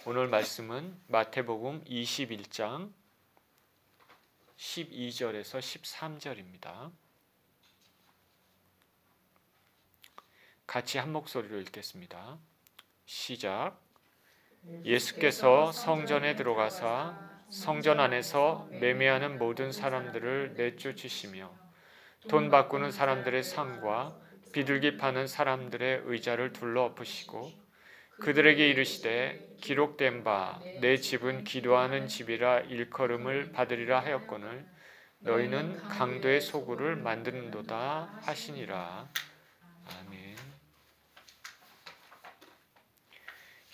오늘 말씀은 마태복음 21장 12절에서 13절입니다. 같이 한 목소리로 읽겠습니다. 시작. 예수께서 성전에 들어가사 성전 안에서 매매하는 모든 사람들을 내쫓으시며 돈 바꾸는 사람들의 상과 비둘기 파는 사람들의 의자를 둘러엎으시고 그들에게 이르시되 기록된 바 내 집은 기도하는 집이라 일컬음을 받으리라 하였거늘 너희는 강도의 소굴을 만드는도다 하시니라. 아멘.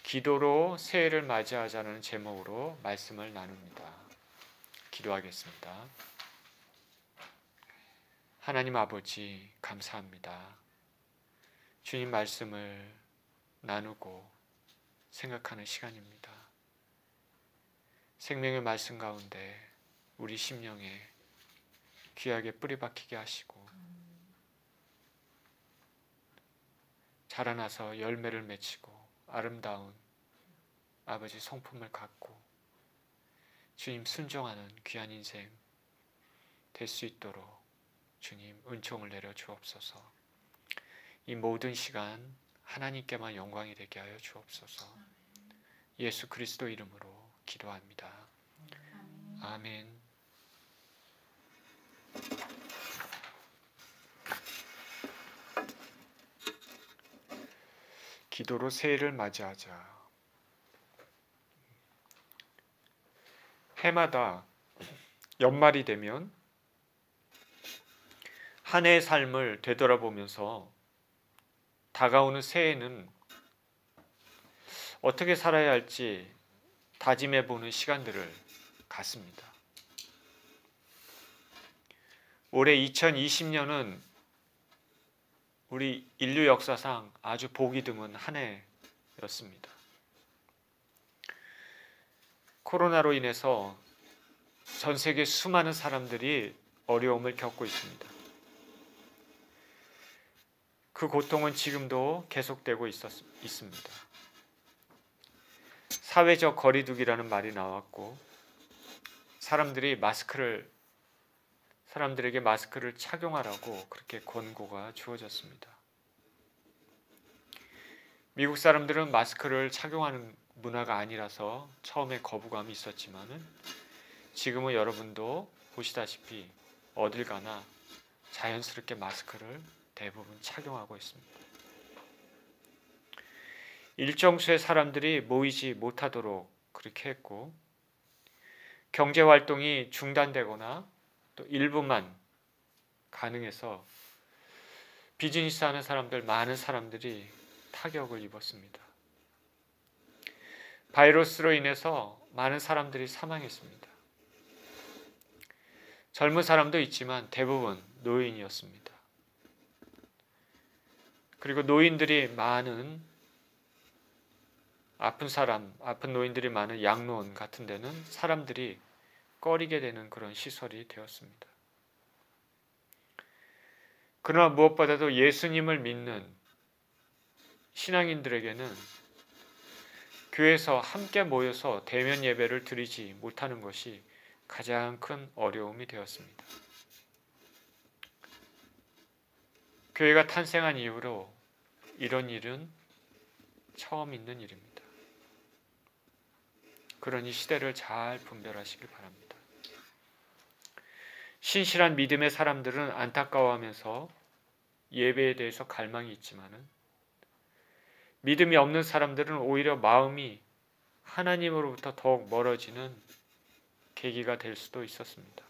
기도로 새해를 맞이하자는 제목으로 말씀을 나눕니다. 기도하겠습니다. 하나님 아버지 감사합니다. 주님 말씀을 나누고 생각하는 시간입니다. 생명의 말씀 가운데 우리 심령에 귀하게 뿌리 박히게 하시고 자라나서 열매를 맺히고 아름다운 아버지 성품을 갖고 주님 순종하는 귀한 인생 될 수 있도록 주님 은총을 내려 주옵소서. 이 모든 시간 하나님께만 영광이 되게 하여 주옵소서. 예수 그리스도 이름으로 기도합니다. 아멘. 기도로 새해를 맞이하자. 해마다 연말이 되면 한 해의 삶을 되돌아보면서 다가오는 새해는 어떻게 살아야 할지 다짐해보는 시간들을 갖습니다. 올해 2020년은 우리 인류 역사상 아주 보기 드문 한 해였습니다. 코로나로 인해서 전 세계 수많은 사람들이 어려움을 겪고 있습니다. 그 고통은 지금도 계속되고 있습니다. 사회적 거리두기라는 말이 나왔고 사람들에게 마스크를 착용하라고 그렇게 권고가 주어졌습니다. 미국 사람들은 마스크를 착용하는 문화가 아니라서 처음에 거부감이 있었지만은 지금은 여러분도 보시다시피 어딜 가나 자연스럽게 마스크를 대부분 착용하고 있습니다. 일정 수의 사람들이 모이지 못하도록 그렇게 했고 경제활동이 중단되거나 또 일부만 가능해서 비즈니스 하는 많은 사람들이 타격을 입었습니다. 바이러스로 인해서 많은 사람들이 사망했습니다. 젊은 사람도 있지만 대부분 노인이었습니다. 그리고 노인들이 아픈 노인들이 많은 양로원 같은 데는 사람들이 꺼리게 되는 그런 시설이 되었습니다. 그러나 무엇보다도 예수님을 믿는 신앙인들에게는 교회에서 함께 모여서 대면 예배를 드리지 못하는 것이 가장 큰 어려움이 되었습니다. 교회가 탄생한 이후로 이런 일은 처음 있는 일입니다. 그러니 시대를 잘 분별하시길 바랍니다. 신실한 믿음의 사람들은 안타까워하면서 예배에 대해서 갈망이 있지만은 믿음이 없는 사람들은 오히려 마음이 하나님으로부터 더욱 멀어지는 계기가 될 수도 있었습니다.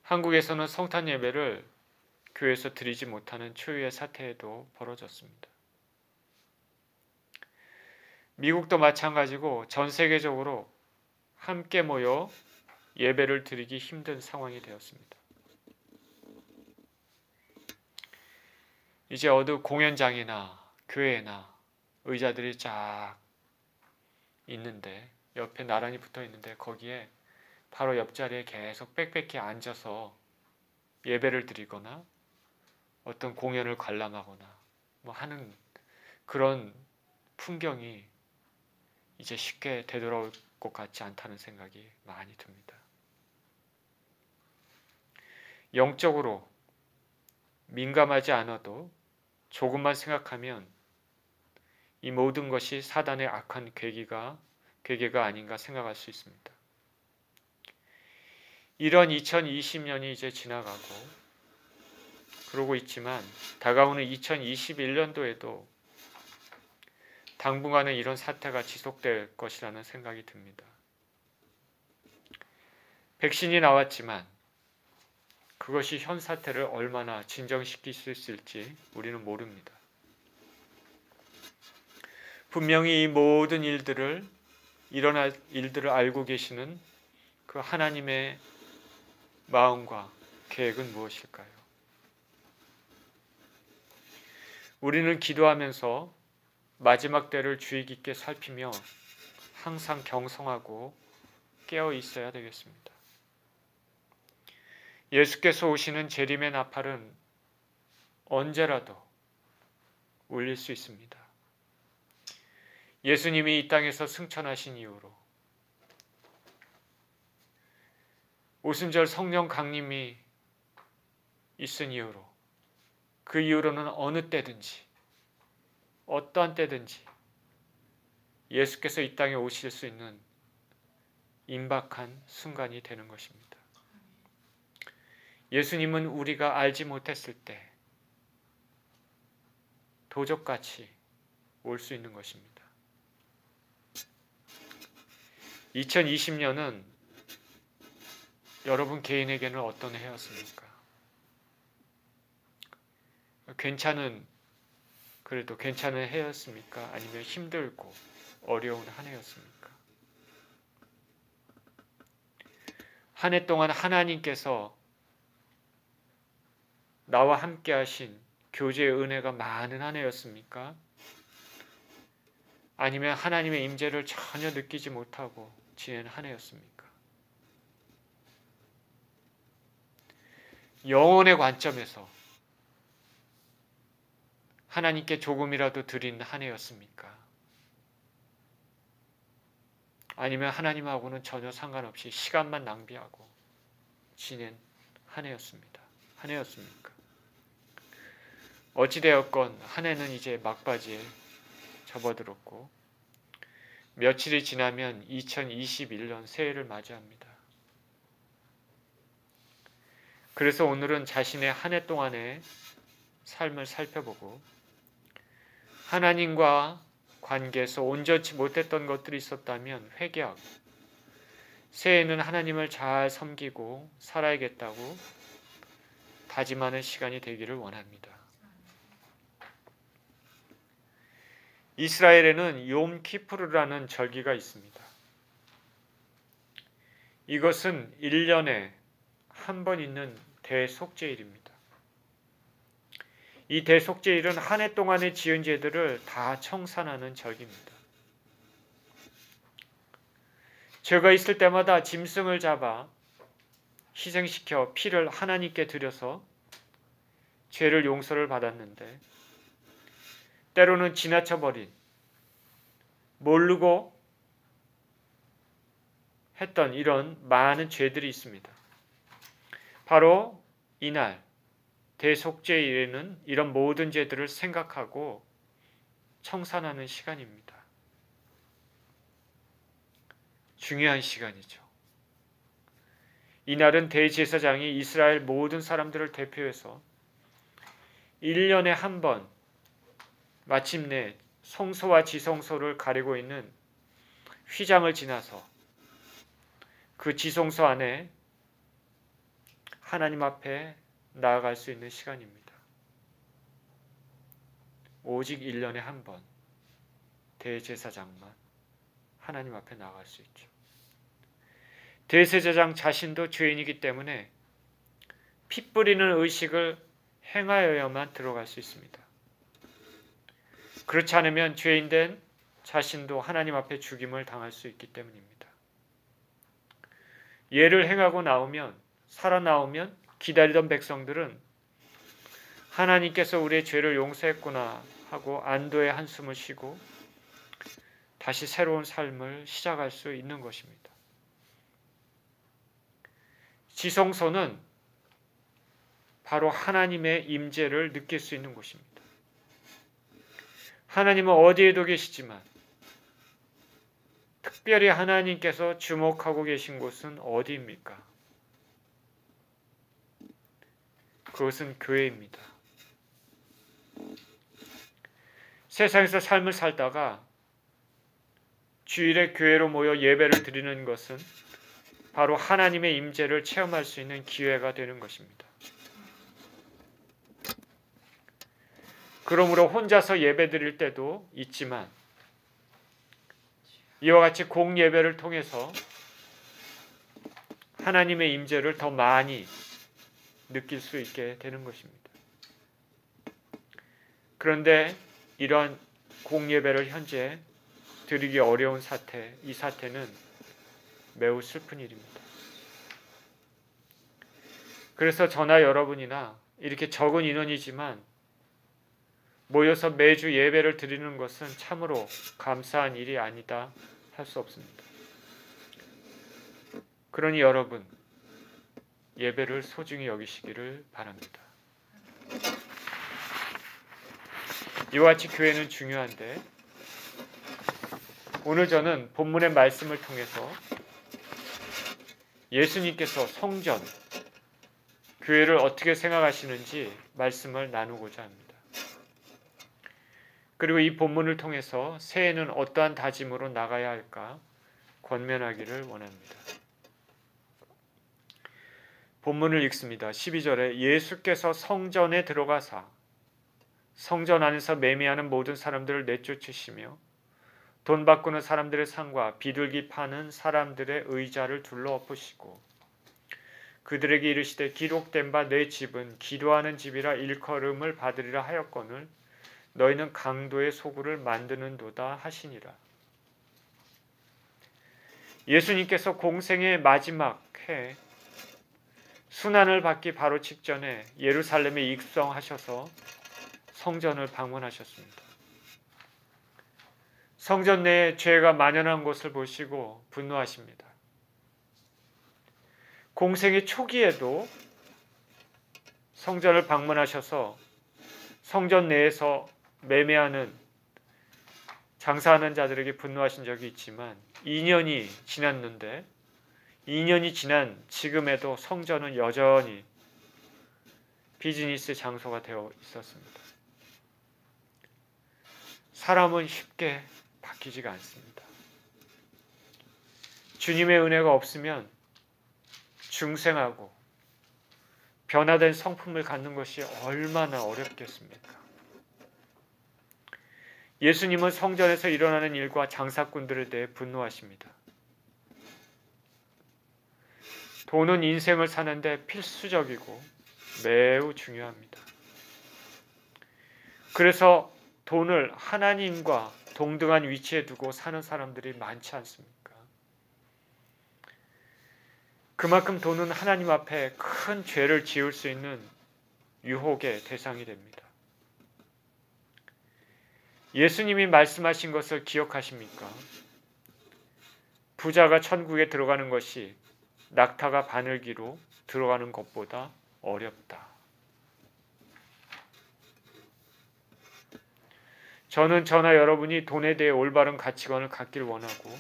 한국에서는 성탄 예배를 교회에서 드리지 못하는 초유의 사태도 벌어졌습니다. 미국도 마찬가지고 전 세계적으로 함께 모여 예배를 드리기 힘든 상황이 되었습니다. 이제 어느 공연장이나 교회나 의자들이 쫙 있는데 옆에 나란히 붙어 있는데 거기에 바로 옆자리에 계속 빽빽히 앉아서 예배를 드리거나 어떤 공연을 관람하거나 하는 그런 풍경이 이제 쉽게 되돌아올 것 같지 않다는 생각이 많이 듭니다. 영적으로 민감하지 않아도 조금만 생각하면 이 모든 것이 사단의 악한 계기가 아닌가 생각할 수 있습니다. 이런 2020년이 이제 지나가고 그러고 있지만 다가오는 2021년도에도 당분간은 이런 사태가 지속될 것이라는 생각이 듭니다. 백신이 나왔지만 그것이 현 사태를 얼마나 진정시킬 수 있을지 우리는 모릅니다. 분명히 이 모든 일어날 일들을 알고 계시는 그 하나님의 마음과 계획은 무엇일까요? 우리는 기도하면서 마지막 때를 주의 깊게 살피며 항상 경성하고 깨어 있어야 되겠습니다. 예수께서 오시는 재림의 나팔은 언제라도 울릴 수 있습니다. 예수님이 이 땅에서 승천하신 이후로, 오순절 성령 강림이 있은 이후로, 그 이후로는 어느 때든지 어떠한 때든지 예수께서 이 땅에 오실 수 있는 임박한 순간이 되는 것입니다. 예수님은 우리가 알지 못했을 때 도적같이 올 수 있는 것입니다. 2020년은 여러분 개인에게는 어떤 해였습니까? 그래도 괜찮은 해였습니까? 아니면 힘들고 어려운 한 해였습니까? 한 해 동안 하나님께서 나와 함께 하신 교제의 은혜가 많은 한 해였습니까? 아니면 하나님의 임재를 전혀 느끼지 못하고 지낸 한 해였습니까? 영혼의 관점에서 하나님께 조금이라도 드린 한 해였습니까? 아니면 하나님하고는 전혀 상관없이 시간만 낭비하고 지낸 한 해였습니까? 어찌되었건 한 해는 이제 막바지에 접어들었고 며칠이 지나면 2021년 새해를 맞이합니다. 그래서 오늘은 자신의 한 해 동안의 삶을 살펴보고 하나님과 관계에서 온전치 못했던 것들이 있었다면 회개하고 새해에는 하나님을 잘 섬기고 살아야겠다고 다짐하는 시간이 되기를 원합니다. 이스라엘에는 욤 키푸르라는 절기가 있습니다. 이것은 1년에 한 번 있는 대속죄일입니다. 이 대속죄일은 한 해 동안의 지은 죄들을 다 청산하는 절기입니다. 죄가 있을 때마다 짐승을 잡아 희생시켜 피를 하나님께 드려서 죄를 용서를 받았는데 때로는 지나쳐버린 모르고 했던 이런 많은 죄들이 있습니다. 바로 이날 대속죄일에는 이런 모든 죄들을 생각하고 청산하는 시간입니다. 중요한 시간이죠. 이날은 대제사장이 이스라엘 모든 사람들을 대표해서 1년에 한 번 마침내 성소와 지성소를 가리고 있는 휘장을 지나서 그 지성소 안에 하나님 앞에 나아갈 수 있는 시간입니다. 오직 1년에 한 번 대제사장만 하나님 앞에 나아갈 수 있죠. 대제사장 자신도 죄인이기 때문에 피 뿌리는 의식을 행하여야만 들어갈 수 있습니다. 그렇지 않으면 죄인된 자신도 하나님 앞에 죽임을 당할 수 있기 때문입니다. 예를 행하고 살아나오면 기다리던 백성들은 하나님께서 우리의 죄를 용서했구나 하고 안도의 한숨을 쉬고 다시 새로운 삶을 시작할 수 있는 것입니다. 지성소는 바로 하나님의 임재를 느낄 수 있는 곳입니다. 하나님은 어디에도 계시지만 특별히 하나님께서 주목하고 계신 곳은 어디입니까? 그것은 교회입니다. 세상에서 삶을 살다가 주일에 교회로 모여 예배를 드리는 것은 바로 하나님의 임재를 체험할 수 있는 기회가 되는 것입니다. 그러므로 혼자서 예배 드릴 때도 있지만 이와 같이 공예배를 통해서 하나님의 임재를 더 많이 느낄 수 있게 되는 것입니다. 그런데 이러한 공예배를 현재 드리기 어려운 사태, 이 사태는 매우 슬픈 일입니다. 그래서 저나 여러분이나 이렇게 적은 인원이지만 모여서 매주 예배를 드리는 것은 참으로 감사한 일이 아니다 할 수 없습니다. 그러니 여러분, 예배를 소중히 여기시기를 바랍니다. 이와 같이 교회는 중요한데 오늘 저는 본문의 말씀을 통해서 예수님께서 성전, 교회를 어떻게 생각하시는지 말씀을 나누고자 합니다. 그리고 이 본문을 통해서 새해에는 어떠한 다짐으로 나가야 할까 권면하기를 원합니다. 본문을 읽습니다. 12절에 예수께서 성전에 들어가사 성전 안에서 매매하는 모든 사람들을 내쫓으시며 돈 바꾸는 사람들의 상과 비둘기 파는 사람들의 의자를 둘러 엎으시고 그들에게 이르시되 기록된 바 내 집은 기도하는 집이라 일컬음을 받으리라 하였거늘 너희는 강도의 소굴을 만드는도다 하시니라. 예수님께서 공생의 마지막 해 순환을 받기 바로 직전에 예루살렘에 입성하셔서 성전을 방문하셨습니다. 성전 내에 죄가 만연한 것을 보시고 분노하십니다. 공생의 초기에도 성전을 방문하셔서 성전 내에서 매매하는 장사하는 자들에게 분노하신 적이 있지만 2년이 지났는데 2년이 지난 지금에도 성전은 여전히 비즈니스 장소가 되어 있었습니다. 사람은 쉽게 바뀌지가 않습니다. 주님의 은혜가 없으면 중생하고 변화된 성품을 갖는 것이 얼마나 어렵겠습니까? 예수님은 성전에서 일어나는 일과 장사꾼들에 대해 분노하십니다. 돈은 인생을 사는데 필수적이고 매우 중요합니다. 그래서 돈을 하나님과 동등한 위치에 두고 사는 사람들이 많지 않습니까? 그만큼 돈은 하나님 앞에 큰 죄를 지을 수 있는 유혹의 대상이 됩니다. 예수님이 말씀하신 것을 기억하십니까? 부자가 천국에 들어가는 것이 낙타가 바늘기로 들어가는 것보다 어렵다. 저는 저나 여러분이 돈에 대해 올바른 가치관을 갖길 원하고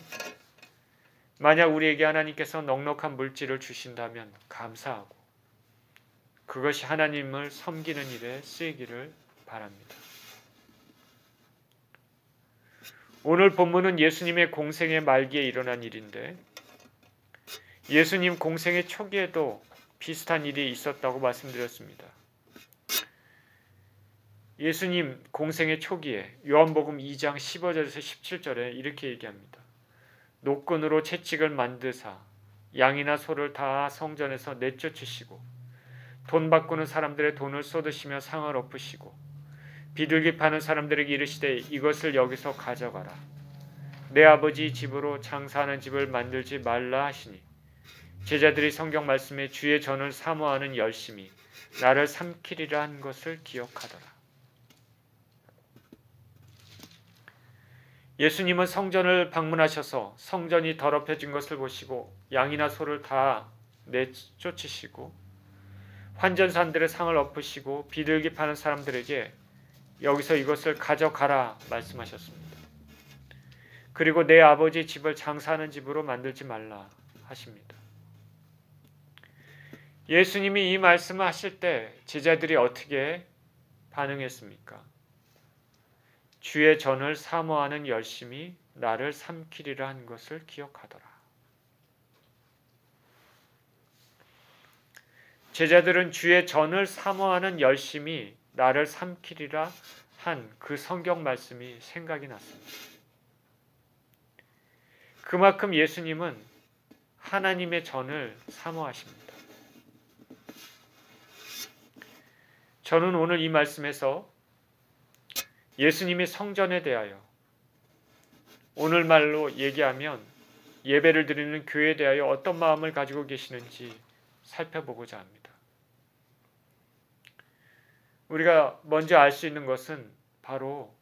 만약 우리에게 하나님께서 넉넉한 물질을 주신다면 감사하고 그것이 하나님을 섬기는 일에 쓰이기를 바랍니다. 오늘 본문은 예수님의 공생의 말기에 일어난 일인데 예수님 공생의 초기에도 비슷한 일이 있었다고 말씀드렸습니다. 예수님 공생의 초기에 요한복음 2장 15절에서 17절에 이렇게 얘기합니다. 노끈으로 채찍을 만드사 양이나 소를 다 성전에서 내쫓으시고 돈 바꾸는 사람들의 돈을 쏟으시며 상을 엎으시고 비둘기 파는 사람들에게 이르시되 이것을 여기서 가져가라. 내 아버지 집으로 장사하는 집을 만들지 말라 하시니 제자들이 성경 말씀에 주의 전을 사모하는 열심이 나를 삼키리라 한 것을 기억하더라. 예수님은 성전을 방문하셔서 성전이 더럽혀진 것을 보시고 양이나 소를 다 내쫓으시고 환전산들의 상을 엎으시고 비둘기 파는 사람들에게 여기서 이것을 가져가라 말씀하셨습니다. 그리고 내 아버지 집을 장사하는 집으로 만들지 말라 하십니다. 예수님이 이 말씀을 하실 때 제자들이 어떻게 반응했습니까? 주의 전을 사모하는 열심이 나를 삼키리라 한 것을 기억하더라. 제자들은 주의 전을 사모하는 열심이 나를 삼키리라 한 그 성경 말씀이 생각이 났습니다. 그만큼 예수님은 하나님의 전을 사모하십니다. 저는 오늘 이 말씀에서 예수님의 성전에 대하여, 오늘말로 얘기하면 예배를 드리는 교회에 대하여 어떤 마음을 가지고 계시는지 살펴보고자 합니다. 우리가 먼저 알 수 있는 것은 바로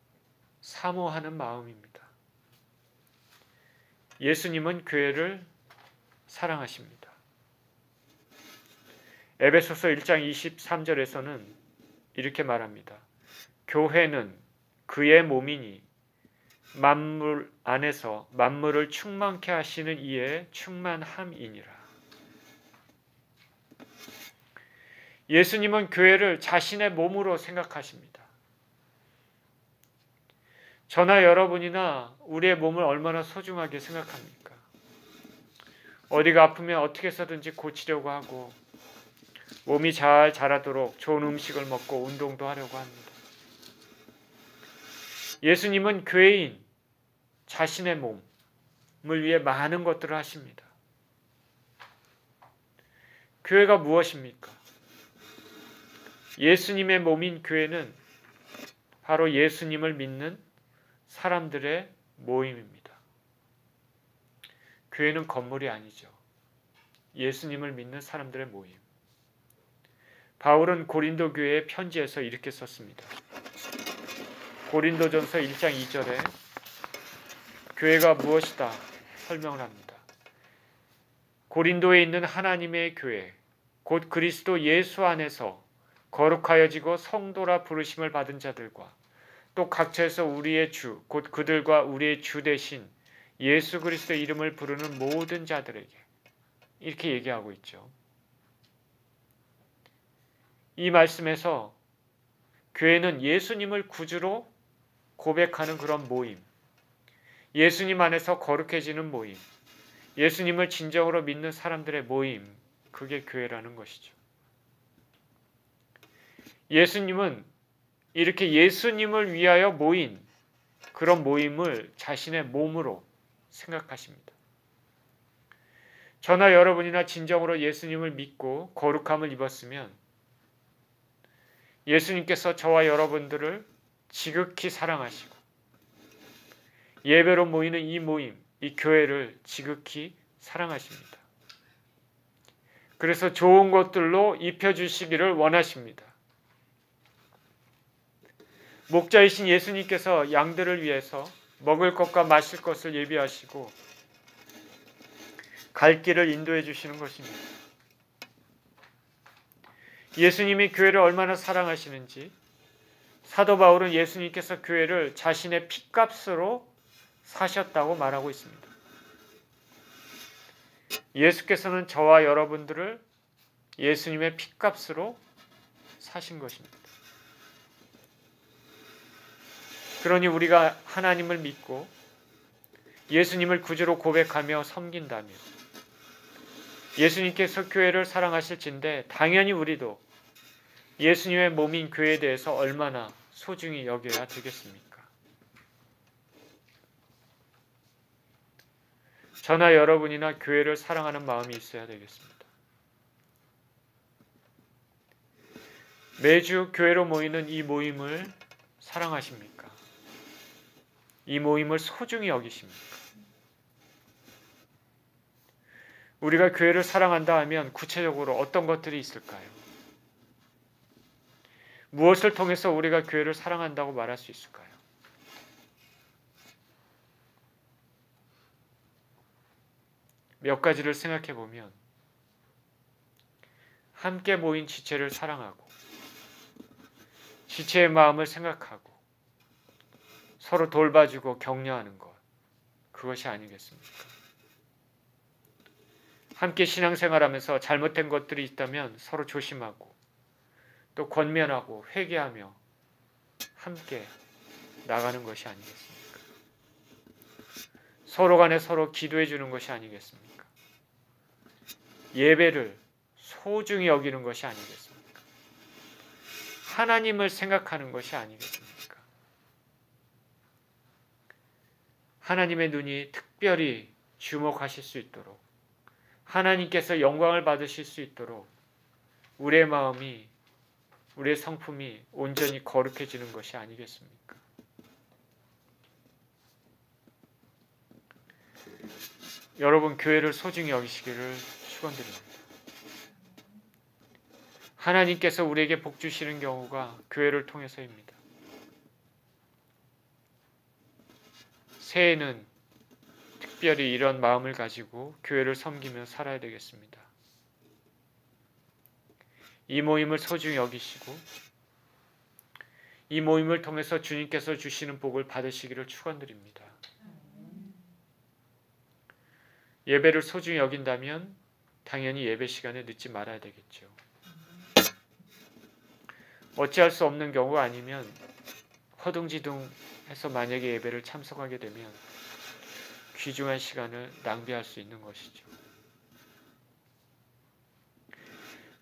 사모하는 마음입니다. 예수님은 교회를 사랑하십니다. 에베소서 1장 23절에서는 이렇게 말합니다. 교회는 그의 몸이니 만물 안에서 만물을 충만케 하시는 이의 충만함이니라. 예수님은 교회를 자신의 몸으로 생각하십니다. 저나 여러분이나 우리의 몸을 얼마나 소중하게 생각합니까? 어디가 아프면 어떻게 해서든지 고치려고 하고 몸이 잘 자라도록 좋은 음식을 먹고 운동도 하려고 합니다. 예수님은 교회인 자신의 몸을 위해 많은 것들을 하십니다. 교회가 무엇입니까? 예수님의 몸인 교회는 바로 예수님을 믿는 사람들의 모임입니다. 교회는 건물이 아니죠. 예수님을 믿는 사람들의 모임. 바울은 고린도 교회의 편지에서 이렇게 썼습니다. 고린도전서 1장 2절에 교회가 무엇이다 설명을 합니다. 고린도에 있는 하나님의 교회, 곧 그리스도 예수 안에서 거룩하여지고 성도라 부르심을 받은 자들과 또 각처에서 우리의 주, 곧 그들과 우리의 주 대신 예수 그리스도의 이름을 부르는 모든 자들에게 이렇게 얘기하고 있죠. 이 말씀에서 교회는 예수님을 구주로 고백하는 그런 모임, 예수님 안에서 거룩해지는 모임, 예수님을 진정으로 믿는 사람들의 모임, 그게 교회라는 것이죠. 예수님은 이렇게 예수님을 위하여 모인 그런 모임을 자신의 몸으로 생각하십니다. 저나 여러분이나 진정으로 예수님을 믿고 거룩함을 입었으면 예수님께서 저와 여러분들을 지극히 사랑하시고 예배로 모이는 이 모임, 이 교회를 지극히 사랑하십니다. 그래서 좋은 것들로 입혀주시기를 원하십니다. 목자이신 예수님께서 양들을 위해서 먹을 것과 마실 것을 예비하시고 갈 길을 인도해 주시는 것입니다. 예수님이 교회를 얼마나 사랑하시는지 사도 바울은 예수님께서 교회를 자신의 핏값으로 사셨다고 말하고 있습니다. 예수께서는 저와 여러분들을 예수님의 핏값으로 사신 것입니다. 그러니 우리가 하나님을 믿고 예수님을 구주로 고백하며 섬긴다면 예수님께서 교회를 사랑하실진데 당연히 우리도 예수님의 몸인 교회에 대해서 얼마나 소중히 여겨야 되겠습니까? 저나 여러분이나 교회를 사랑하는 마음이 있어야 되겠습니다. 매주 교회로 모이는 이 모임을 사랑하십니까? 이 모임을 소중히 여기십니까? 우리가 교회를 사랑한다 하면 구체적으로 어떤 것들이 있을까요? 무엇을 통해서 우리가 교회를 사랑한다고 말할 수 있을까요? 몇 가지를 생각해 보면 함께 모인 지체를 사랑하고 지체의 마음을 생각하고 서로 돌봐주고 격려하는 것, 그것이 아니겠습니까? 함께 신앙생활하면서 잘못된 것들이 있다면 서로 조심하고 또 권면하고 회개하며 함께 나가는 것이 아니겠습니까? 서로 간에 서로 기도해 주는 것이 아니겠습니까? 예배를 소중히 여기는 것이 아니겠습니까? 하나님을 생각하는 것이 아니겠습니까? 하나님의 눈이 특별히 주목하실 수 있도록, 하나님께서 영광을 받으실 수 있도록 우리의 마음이, 우리의 성품이 온전히 거룩해지는 것이 아니겠습니까? 여러분, 교회를 소중히 여기시기를 축원드립니다. 하나님께서 우리에게 복 주시는 경우가 교회를 통해서입니다. 새해에는 특별히 이런 마음을 가지고 교회를 섬기며 살아야 되겠습니다. 이 모임을 소중히 여기시고 이 모임을 통해서 주님께서 주시는 복을 받으시기를 축원드립니다. 예배를 소중히 여긴다면 당연히 예배 시간에 늦지 말아야 되겠죠. 어찌할 수 없는 경우가 아니면 허둥지둥해서 만약에 예배를 참석하게 되면 귀중한 시간을 낭비할 수 있는 것이죠.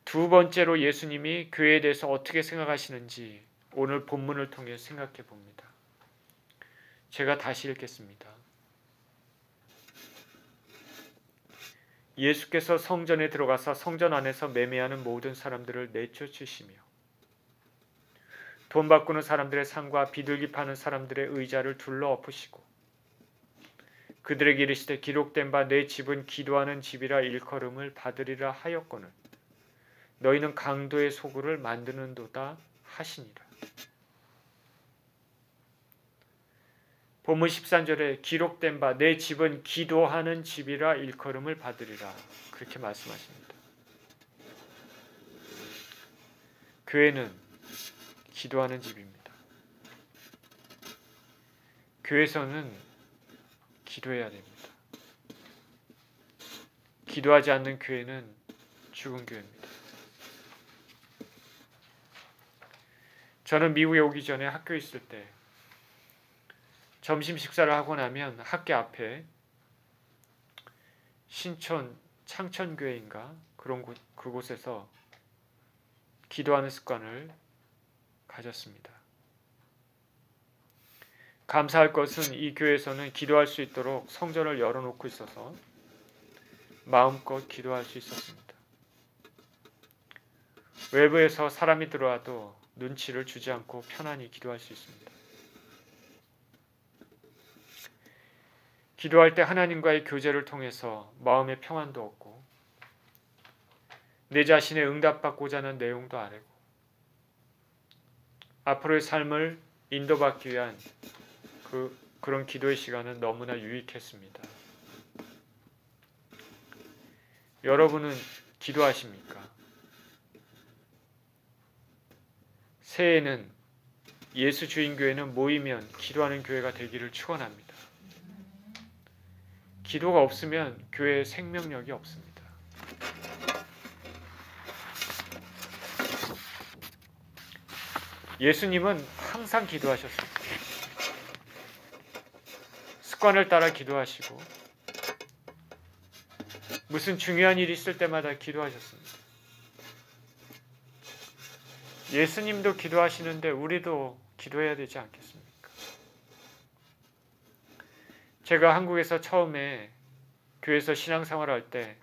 두 번째로 예수님이 교회에 대해서 어떻게 생각하시는지 오늘 본문을 통해 생각해 봅니다. 제가 다시 읽겠습니다. 예수께서 성전에 들어가서 성전 안에서 매매하는 모든 사람들을 내쫓으시며 돈 바꾸는 사람들의 상과 비둘기 파는 사람들의 의자를 둘러 엎으시고 그들에게 이르시되 기록된 바 내 집은 기도하는 집이라 일컬음을 받으리라 하였거늘 너희는 강도의 소굴을 만드는도다 하시니라. 본문 13절에 기록된 바 내 집은 기도하는 집이라 일컬음을 받으리라, 그렇게 말씀하십니다. 교회는 기도하는 집입니다. 교회에서는 기도해야 됩니다. 기도하지 않는 교회는 죽은 교회입니다. 저는 미국에 오기 전에 학교에 있을 때 점심 식사를 하고 나면 학교 앞에 신촌 창천교회인가 그곳에서 기도하는 습관을 가졌습니다. 감사할 것은 이 교회에서는 기도할 수 있도록 성전을 열어놓고 있어서 마음껏 기도할 수 있었습니다. 외부에서 사람이 들어와도 눈치를 주지 않고 편안히 기도할 수 있습니다. 기도할 때 하나님과의 교제를 통해서 마음의 평안도 얻고 내 자신의 응답받고자 하는 내용도 알고 앞으로의 삶을 인도받기 위한 그런 기도의 시간은 너무나 유익했습니다. 여러분은 기도하십니까? 새해에는 예수 주인교회는 모이면 기도하는 교회가 되기를 축원합니다. 기도가 없으면 교회의 생명력이 없습니다. 예수님은 항상 기도하셨습니다. 습관을 따라 기도하시고 무슨 중요한 일이 있을 때마다 기도하셨습니다. 예수님도 기도하시는데 우리도 기도해야 되지 않겠습니까? 제가 한국에서 처음에 교회에서 신앙생활을 할 때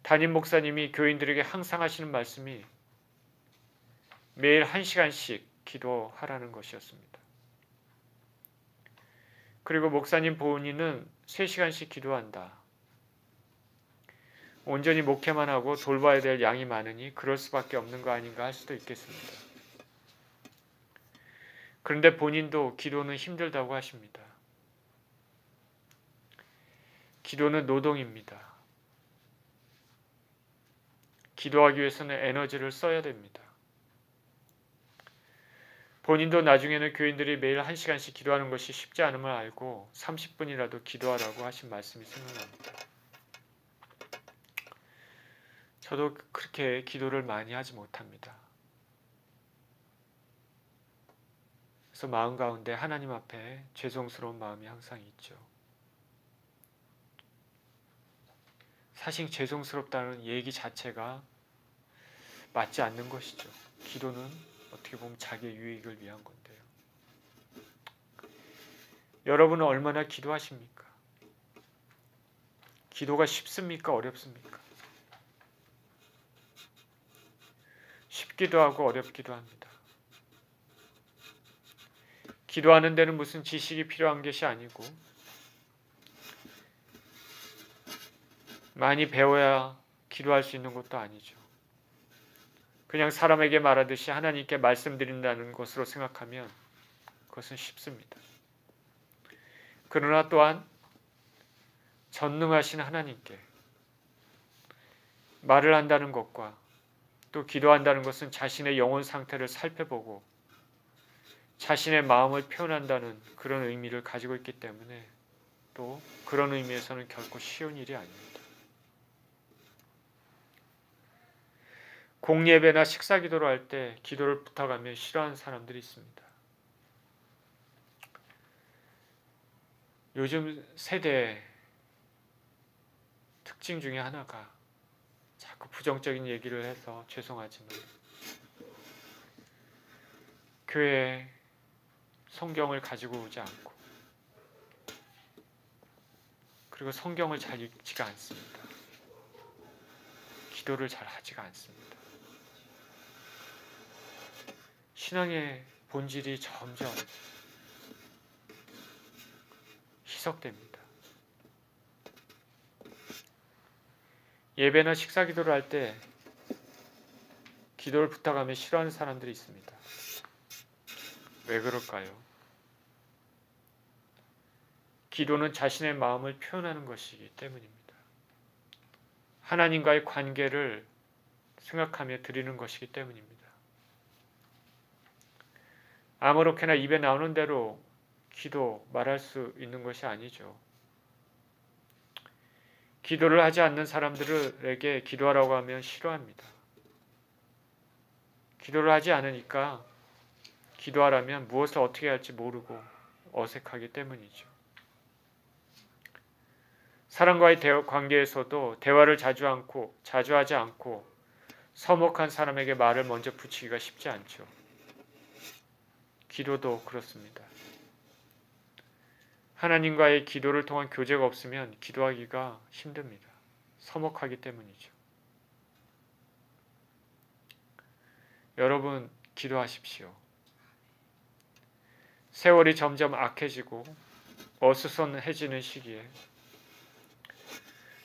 담임 목사님이 교인들에게 항상 하시는 말씀이 매일 1시간씩 기도하라는 것이었습니다. 그리고 목사님 본인은 3시간씩 기도한다. 온전히 목회만 하고 돌봐야 될 양이 많으니 그럴 수밖에 없는 거 아닌가 할 수도 있겠습니다. 그런데 본인도 기도는 힘들다고 하십니다. 기도는 노동입니다. 기도하기 위해서는 에너지를 써야 됩니다. 본인도 나중에는 교인들이 매일 1시간씩 기도하는 것이 쉽지 않음을 알고 30분이라도 기도하라고 하신 말씀이 생각납니다. 저도 그렇게 기도를 많이 하지 못합니다. 그래서 마음 가운데 하나님 앞에 죄송스러운 마음이 항상 있죠. 사실 죄송스럽다는 얘기 자체가 맞지 않는 것이죠. 기도는 어떻게 보면 자기의 유익을 위한 건데요. 여러분은 얼마나 기도하십니까? 기도가 쉽습니까? 어렵습니까? 쉽기도 하고 어렵기도 합니다. 기도하는 데는 무슨 지식이 필요한 것이 아니고 많이 배워야 기도할 수 있는 것도 아니죠. 그냥 사람에게 말하듯이 하나님께 말씀드린다는 것으로 생각하면 그것은 쉽습니다. 그러나 또한 전능하신 하나님께 말을 한다는 것과 또 기도한다는 것은 자신의 영혼 상태를 살펴보고 자신의 마음을 표현한다는 그런 의미를 가지고 있기 때문에 또 그런 의미에서는 결코 쉬운 일이 아닙니다. 공예배나 식사기도를 할 때 기도를 부탁하며 싫어하는 사람들이 있습니다. 요즘 세대의 특징 중에 하나가 자꾸 부정적인 얘기를 해서 죄송하지만 교회에 성경을 가지고 오지 않고 그리고 성경을 잘 읽지가 않습니다. 기도를 잘 하지가 않습니다. 신앙의 본질이 점점 희석됩니다. 예배나 식사 기도를 할 때 기도를 부탁하며 싫어하는 사람들이 있습니다. 왜 그럴까요? 기도는 자신의 마음을 표현하는 것이기 때문입니다. 하나님과의 관계를 생각하며 드리는 것이기 때문입니다. 아무렇게나 입에 나오는 대로 기도 말할 수 있는 것이 아니죠. 기도를 하지 않는 사람들에게 기도하라고 하면 싫어합니다. 기도를 하지 않으니까 기도하라면 무엇을 어떻게 할지 모르고 어색하기 때문이죠. 사람과의 관계에서도 대화를 자주 하지 않고 서먹한 사람에게 말을 먼저 붙이기가 쉽지 않죠. 기도도 그렇습니다. 하나님과의 기도를 통한 교제가 없으면 기도하기가 힘듭니다. 서먹하기 때문이죠. 여러분 기도하십시오. 세월이 점점 악해지고 어수선해지는 시기에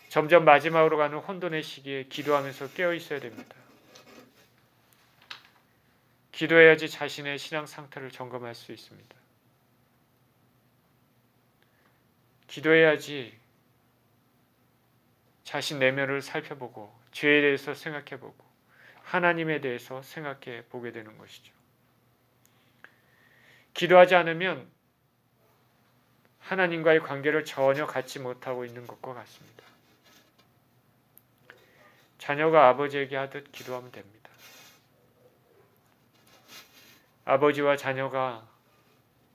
점점 마지막으로 가는 혼돈의 시기에 기도하면서 깨어 있어야 됩니다. 기도해야지 자신의 신앙 상태를 점검할 수 있습니다. 기도해야지 자신 내면을 살펴보고 죄에 대해서 생각해보고 하나님에 대해서 생각해 보게 되는 것이죠. 기도하지 않으면 하나님과의 관계를 전혀 갖지 못하고 있는 것과 같습니다. 자녀가 아버지에게 하듯 기도하면 됩니다. 아버지와 자녀가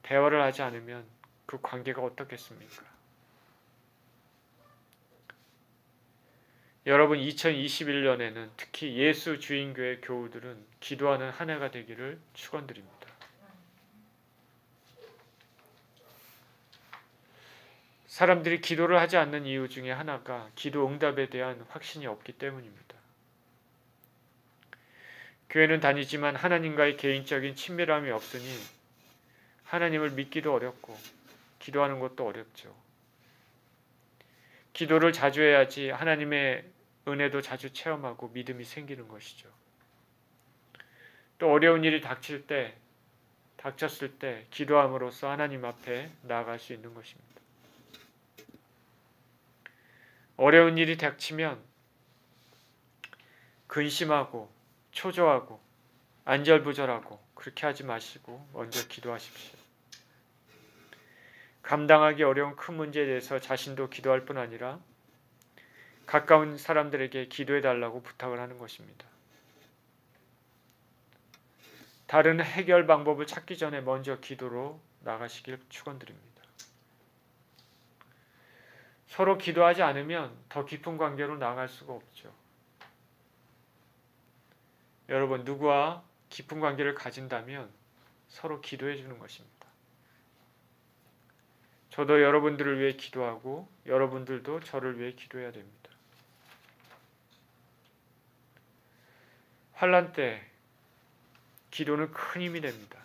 대화를 하지 않으면 그 관계가 어떻겠습니까? 여러분 2021년에는 특히 예수 주인교회 교우들은 기도하는 한 해가 되기를 축원드립니다. 사람들이 기도를 하지 않는 이유 중에 하나가 기도 응답에 대한 확신이 없기 때문입니다. 교회는 다니지만 하나님과의 개인적인 친밀함이 없으니 하나님을 믿기도 어렵고 기도하는 것도 어렵죠. 기도를 자주 해야지 하나님의 은혜도 자주 체험하고 믿음이 생기는 것이죠. 또 어려운 일이 닥쳤을 때 기도함으로써 하나님 앞에 나아갈 수 있는 것입니다. 어려운 일이 닥치면 근심하고 초조하고 안절부절하고 그렇게 하지 마시고 먼저 기도하십시오. 감당하기 어려운 큰 문제에 대해서 자신도 기도할 뿐 아니라 가까운 사람들에게 기도해 달라고 부탁을 하는 것입니다. 다른 해결 방법을 찾기 전에 먼저 기도로 나가시길 축원드립니다. 서로 기도하지 않으면 더 깊은 관계로 나아갈 수가 없죠. 여러분, 누구와 깊은 관계를 가진다면 서로 기도해 주는 것입니다. 저도 여러분들을 위해 기도하고 여러분들도 저를 위해 기도해야 됩니다. 환난 때 기도는 큰 힘이 됩니다.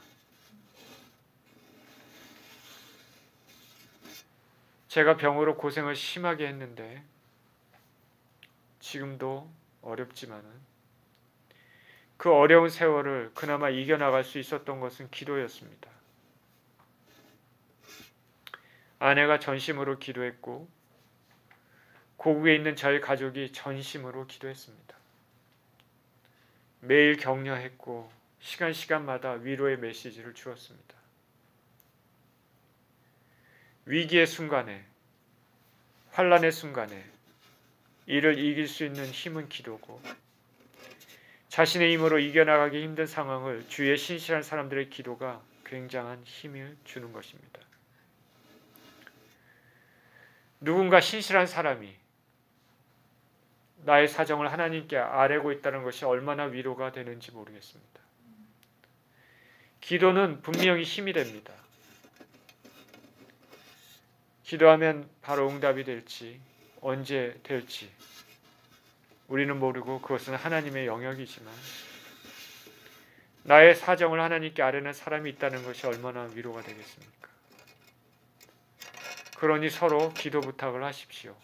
제가 병으로 고생을 심하게 했는데 지금도 어렵지만은 그 어려운 세월을 그나마 이겨나갈 수 있었던 것은 기도였습니다. 아내가 전심으로 기도했고 고국에 있는 저희 가족이 전심으로 기도했습니다. 매일 격려했고 시간마다 위로의 메시지를 주었습니다. 위기의 순간에, 환난의 순간에 이를 이길 수 있는 힘은 기도고 자신의 힘으로 이겨나가기 힘든 상황을 주위의 신실한 사람들의 기도가 굉장한 힘을 주는 것입니다. 누군가 신실한 사람이 나의 사정을 하나님께 아뢰고 있다는 것이 얼마나 위로가 되는지 모르겠습니다. 기도는 분명히 힘이 됩니다. 기도하면 바로 응답이 될지 언제 될지 우리는 모르고 그것은 하나님의 영역이지만 나의 사정을 하나님께 아뢰는 사람이 있다는 것이 얼마나 위로가 되겠습니까? 그러니 서로 기도 부탁을 하십시오.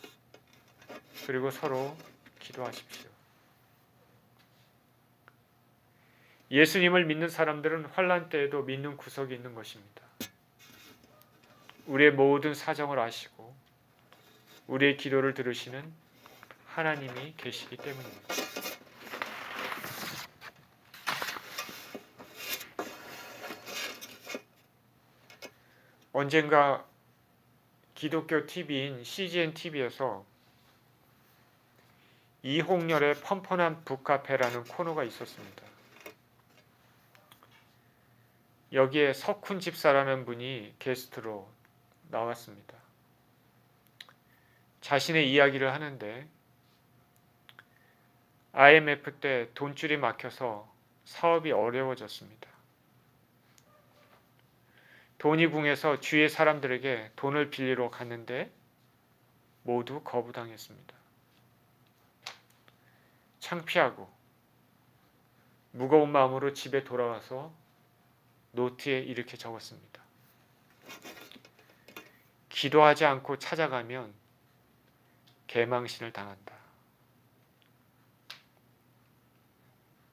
그리고 서로 기도하십시오. 예수님을 믿는 사람들은 환난 때에도 믿는 구석이 있는 것입니다. 우리의 모든 사정을 아시고 우리의 기도를 들으시는 하나님이 계시기 때문입니다. 언젠가 기독교 TV인 CGN TV에서 이홍렬의 펀펀한 북카페라는 코너가 있었습니다. 여기에 석훈 집사라는 분이 게스트로 나왔습니다. 자신의 이야기를 하는데 IMF 때 돈줄이 막혀서 사업이 어려워졌습니다. 돈이 궁해서 주위의 사람들에게 돈을 빌리러 갔는데 모두 거부당했습니다. 창피하고 무거운 마음으로 집에 돌아와서 노트에 이렇게 적었습니다. 기도하지 않고 찾아가면 개망신을 당한다.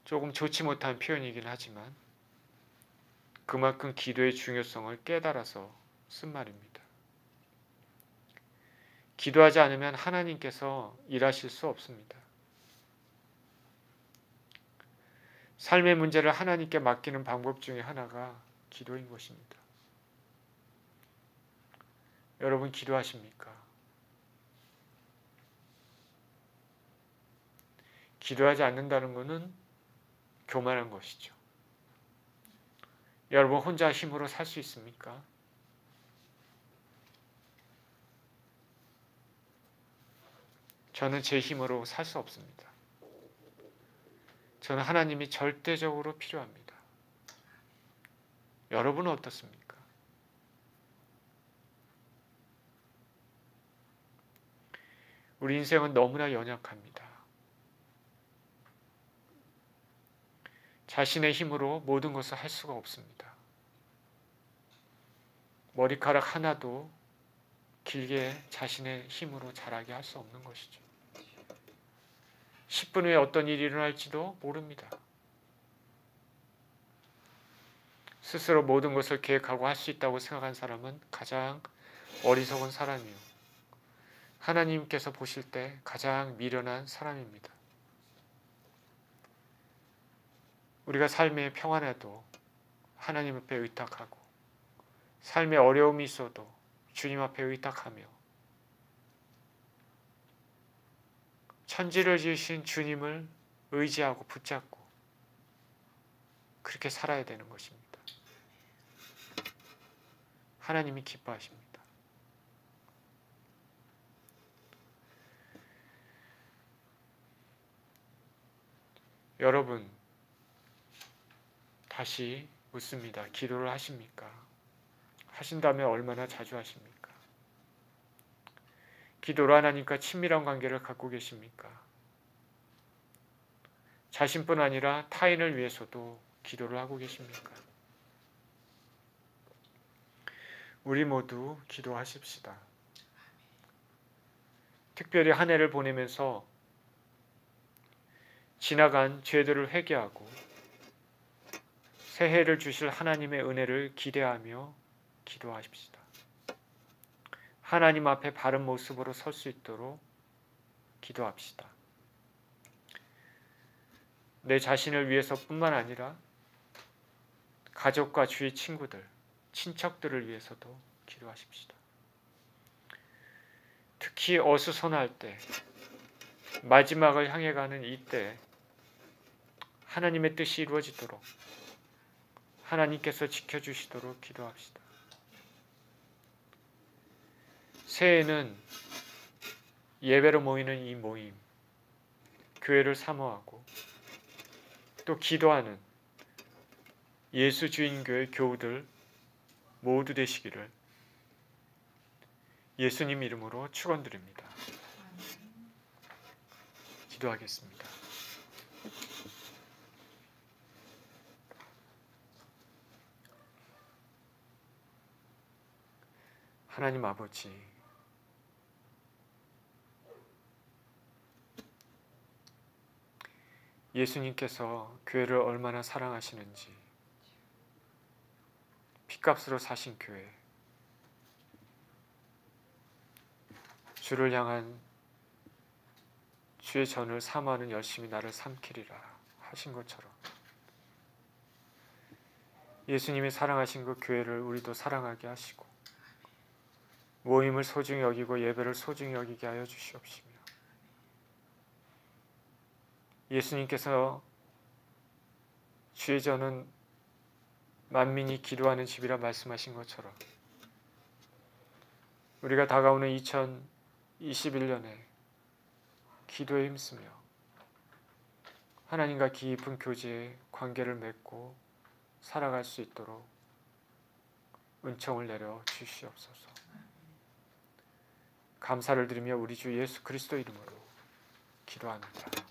조금 좋지 못한 표현이긴 하지만 그만큼 기도의 중요성을 깨달아서 쓴 말입니다. 기도하지 않으면 하나님께서 일하실 수 없습니다. 삶의 문제를 하나님께 맡기는 방법 중에 하나가 기도인 것입니다. 여러분 기도하십니까? 기도하지 않는다는 것은 교만한 것이죠. 여러분 혼자 힘으로 살 수 있습니까? 저는 제 힘으로 살 수 없습니다. 저는 하나님이 절대적으로 필요합니다. 여러분은 어떻습니까? 우리 인생은 너무나 연약합니다. 자신의 힘으로 모든 것을 할 수가 없습니다. 머리카락 하나도 길게 자신의 힘으로 자라게 할 수 없는 것이죠. 10분 후에 어떤 일이 일어날지도 모릅니다. 스스로 모든 것을 계획하고 할 수 있다고 생각한 사람은 가장 어리석은 사람이요. 하나님께서 보실 때 가장 미련한 사람입니다. 우리가 삶의 평안에도 하나님 앞에 의탁하고 삶의 어려움이 있어도 주님 앞에 의탁하며 천지를 지으신 주님을 의지하고 붙잡고 그렇게 살아야 되는 것입니다. 하나님이 기뻐하십니다. 여러분, 다시 묻습니다. 기도를 하십니까? 하신다면 얼마나 자주 하십니까? 기도로 하나님과 친밀한 관계를 갖고 계십니까? 자신뿐 아니라 타인을 위해서도 기도를 하고 계십니까? 우리 모두 기도하십시다. 특별히 한 해를 보내면서 지나간 죄들을 회개하고 새해를 주실 하나님의 은혜를 기대하며 기도하십시다. 하나님 앞에 바른 모습으로 설 수 있도록 기도합시다. 내 자신을 위해서뿐만 아니라 가족과 주위 친구들, 친척들을 위해서도 기도하십시다. 특히 어수선할 때, 마지막을 향해 가는 이때 하나님의 뜻이 이루어지도록 하나님께서 지켜주시도록 기도합시다. 새해에는 예배로 모이는 이 모임, 교회를 사모하고 또 기도하는 예수 주인교회 교우들 모두 되시기를 예수님 이름으로 축원드립니다. 기도하겠습니다. 하나님 아버지, 예수님께서 교회를 얼마나 사랑하시는지, 핏값으로 사신 교회, 주를 향한 주의 전을 사모하는 열심히 나를 삼키리라 하신 것처럼 예수님이 사랑하신 그 교회를 우리도 사랑하게 하시고 모임을 소중히 여기고 예배를 소중히 여기게 하여 주시옵시며, 예수님께서 주의 전은 만민이 기도하는 집이라 말씀하신 것처럼 우리가 다가오는 2021년에 기도에 힘쓰며 하나님과 깊은 교제의 관계를 맺고 살아갈 수 있도록 은총을 내려 주시옵소서. 감사를 드리며 우리 주 예수 그리스도 이름으로 기도합니다.